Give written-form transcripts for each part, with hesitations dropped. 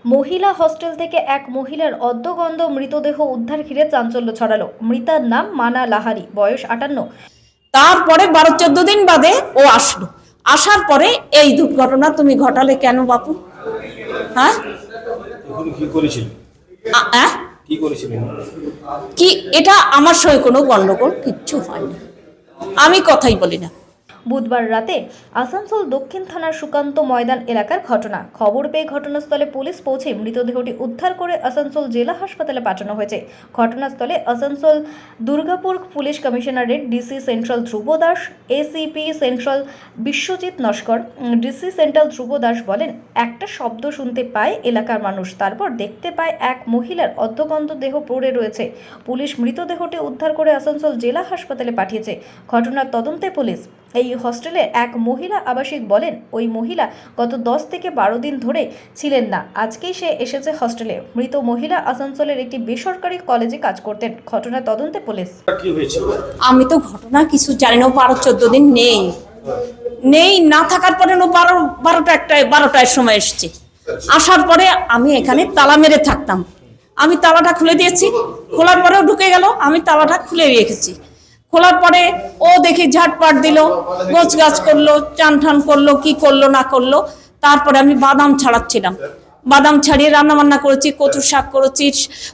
মহিলা হস্টেল থেকে এক মহিলার অর্ধগন্ধ মৃতদেহ উদ্ধার ঘিরে চাঞ্চল্য ছড়ালো। মৃতার নাম মানা লাহারি, বয়স 58। তারপরে 12-14 দিন বাদে ও আসলো। আসার পরে এই দুর্ঘটনা তুমি ঘটালে কেন বাপু? হ্যাঁ, কি করেছিল? হ্যাঁ, কি করেছিলেন? কি এটা আমার সঙ্গে কোনো গন্ডগোল কিচ্ছু হয়নি, আমি কথাই বলি না। বুধবার রাতে আসানসোল দক্ষিণ থানার সুকান্ত ময়দান এলাকার ঘটনা। খবর পেয়ে ঘটনাস্থলে পুলিশ পৌঁছে মৃতদেহটি উদ্ধার করে আসানসোল জেলা হাসপাতালে পাঠানো হয়েছে। ঘটনাস্থলে Asansol Durgapur police commissionerate DC central Dhruba Das, ACP central Biswajit Naskar. DC central Dhruba Das বলেন, একটা শব্দ শুনতে পায় এলাকার মানুষ, তারপর দেখতে পায় এক মহিলার অর্ধগন্ধ দেহ পড়ে রয়েছে। পুলিশ মৃতদেহটি উদ্ধার করে আসানসোল জেলা হাসপাতালে পাঠিয়েছে। ঘটনার তদন্তে পুলিশ এই হস্টেলে এক মহিলা আবাসিক বলেন, ওই মহিলা গত 10 থেকে 12 দিন ধরে ছিলেন না, আজকেই সে এসেছে হস্টেলে। মৃত মহিলা আসানসোলের একটি বেসরকারি কলেজে কাজ করতেন। ঘটনা তদন্তে পুলিশ। কি হয়েছিল? আমি তো ঘটনা কিছু জানি না, 12-14 দিন নেই না থাকার পরে 12টার সময় এসছে। আসার পরে আমি এখানে তালা মেরে থাকতাম, আমি তালাটা খুলে দিয়েছি। খোলার পরেও ঢুকে গেল, আমি তালাটা খুলে রেখেছি। খোলার পরে ও দেখি ঝাটপাট দিল, গোছ গাছ করলো, চান ঠান করলো, কি করলো না করলো। তারপরে আমি বাদাম ছাড়াচ্ছিলাম, বাদাম ছাড়িয়ে রান্না বান্না করেছি, কচুর শাক করেছি,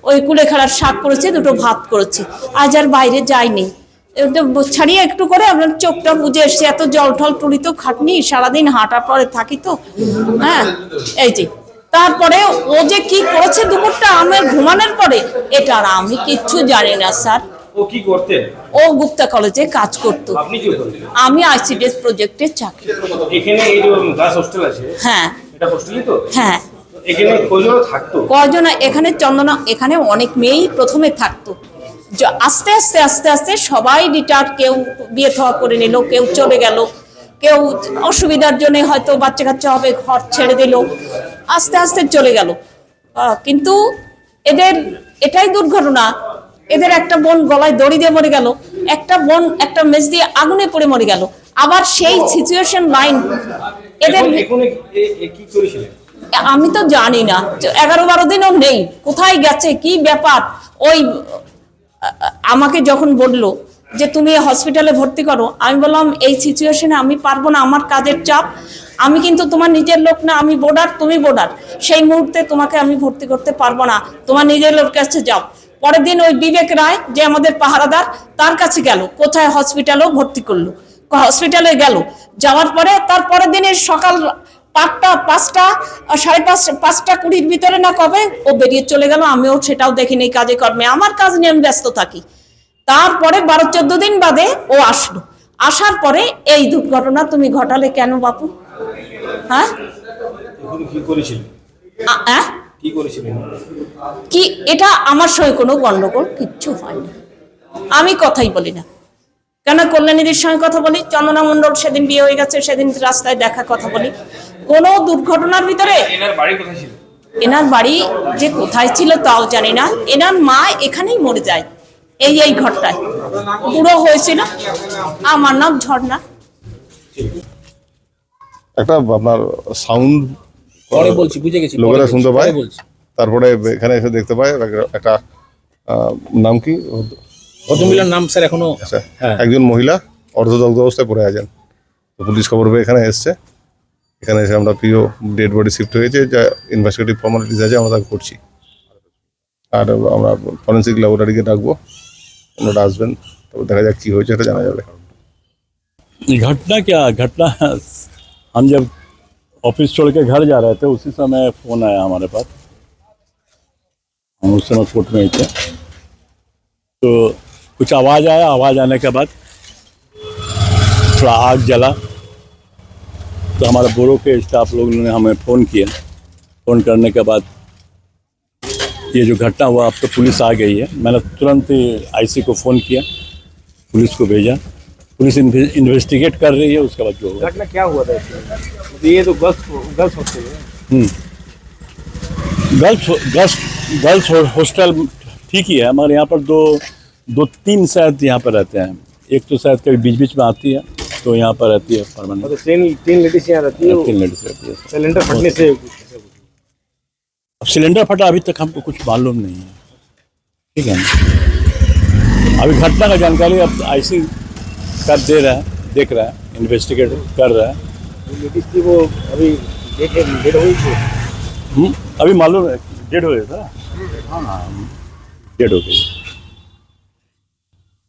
ওই কুলেখাড়ার শাক করেছি, দুটো ভাত করেছি। আজ আর বাইরে যাইনি, ছাড়িয়ে একটু করে আপনার চোখটা বুঝে এসছে। এত জল ঠল টুলি তো খাটনি, সারাদিন হাঁটার পরে থাকি তো। হ্যাঁ, এই যে তারপরে ও যে কি করেছে দুপুরটা আমার ঘুমানোর পরে, এটা আর আমি কিচ্ছু জানি না স্যার। ও কি করতেন? ও গুপ্তা কলেজে কাজ করতো, আপনি কি করতেন? আমি আইসিডিএস প্রজেক্টে চাকরি। এখানে এই যে গার্লস হোস্টেল আছে, হ্যাঁ এটা হোস্টেলই তো? হ্যাঁ। এখানে কয়জন থাকতো? কয়জন? এখানে চন্দনা, এখানে অনেক মেয়েই প্রথমে থাকতো। আস্তে আস্তে আস্তে আস্তে সবাই রিটায়ার্ড, কেউ বিয়ে থা করে নিল, কেউ চলে গেল, কেউ অসুবিধার জন্য হয়তো বাচ্চা কাচ্চা হবে ঘর ছেড়ে দিল, আস্তে আস্তে চলে গেল। কিন্তু এদের এটাই দুর্ঘটনা, এদের একটা বোন গলায় দড়ি দিয়ে মরে গেল, একটা বোন একটা মেজ দিয়ে আগুনে পড়ে মরে গেল। আবার সেই সিচুয়েশন লাইন এদের। কি করেছিলেন? আমি তো জানি না, 11-12 দিনও নেই, কোথায় গেছে কি ব্যাপার। ওই আমাকে যখন বললো যে তুমি হসপিটালে ভর্তি করো, আমি বললাম এই সিচুয়েশনে আমি পারবো না, আমার কাজের চাপ, আমি কিন্তু তোমার নিজের লোক না, আমি বোর্ডার, তুমি বোর্ডার, সেই মুহূর্তে তোমাকে আমি ভর্তি করতে পারবো না, তোমার নিজের লোক কাছে যাও। পরের দিন ওই বিবেক রায় যে আমাদের পাহারাদার, তার কাছে গেল, কোথায় হসপিটালেও ভর্তি করলো, হসপিটালে গেল। যাওয়ার পরে তার পরের দিনের সকাল 5টা 5:30 ভিতরে না কবে ও বেরিয়ে চলে গেল। আমিও সেটাও দেখিনি, কাজে কর্মে আমার কাজ নিয়ে আমি ব্যস্ত থাকি। তারপরে 12-14 দিন বাদে ও আসলো। আসার পরে এই দুর্ঘটনা তুমি ঘটালে কেন বাপু? হ্যাঁ, কি করেছিল? হ্যাঁ, কি করেছিলেন? কি এটা আমার সঙ্গে কোনো গন্ডগোল কিচ্ছু হয়নি, আমি কথাই বলি না। কেন কল্যাণীদের সঙ্গে কথা বলি, চন্দনা মণ্ডল সেদিন বিয়ে হয়ে গেছে, সেদিন রাস্তায় দেখা কথা বলি। কোনো দুর্ঘটনার ভিতরে এনার বাড়ি কোথায় ছিল? এনার বাড়ি যে কোথায় ছিল তাও জানি না, এনার মা এখানেই মরে যায় এই ঘরটায়, পুরো হয়েছিল। আমার নাম ঝর্ণা। একটা আপনার সাউন্ড পরে বলছি, বুঝে গেছি, লোকেরা শুনতে পায়, বলছি। তারপরে এখানে এসে দেখতে পায় একটা নাম কি ভদ্রমহিলার নাম স্যার এখনো? আচ্ছা, হ্যাঁ। একজন মহিলা অর্ধদগ্ধ অবস্থায় পড়ে আছেন। তো পুলিশ খবর পেয়ে এখানে এসছে, এখানে এসে আমরা প্রিয় ডেড বডি শিফট হয়েছে, যা ইনভেস্টিগেটিভ ফর্মালিটিস আছে আমরা তাকে করছি। আর আমরা ফরেন্সিক ল্যাবরেটরিকে ডাকবো, ওনারা আসবেন, তবে দেখা যাক কী হয়েছে এটা জানা যাবে। घटना हम जब ऑफिस छोड़ के घर जा रहे थे उसी समय फ़ोन आया हमारे पास। हम उस समय कोर्ट में ही थे, तो कुछ आवाज़ आया, आवाज़ आने के बाद थोड़ा आग जला। तो हमारे ब्यूरो के स्टाफ लोगों ने हमें फ़ोन किया। फ़ोन करने के बाद ये जो घटना हुआ, अब तो पुलिस आ गई है। मैंने तुरंत ही आईसी को फ़ोन किया, पुलिस को भेजा, पुलिस इन्वेस्टिगेट कर रही है, उसके बाद जो होगा। घटना क्या हुआ था इसमें? ये तो गर्ल्स हॉस्टल है। गर्ल्स हॉस्टल ठीक ही है, हमारे यहाँ पर दो तीन शायद यहाँ पर रहते हैं। एक तो शायद कभी बीच बीच में आती है, तो यहाँ पर रहती है परमानेंट। तो तीन लेडीज यहाँ रहती है? 3 लेडीज रहती है। सिलेंडर फटने से अब सिलेंडर फटा, अभी तक हमको कुछ मालूम नहीं है, ठीक है ना। अभी घटना का जानकारी अब आईसी कर दे रहा है, देख रहा है, इन्वेस्टिगेट कर रहा है। लेडीज थी वो अभी डेड हुई थी। अभी मालूम है डेड हो गया था। हाँ डेड हो गई।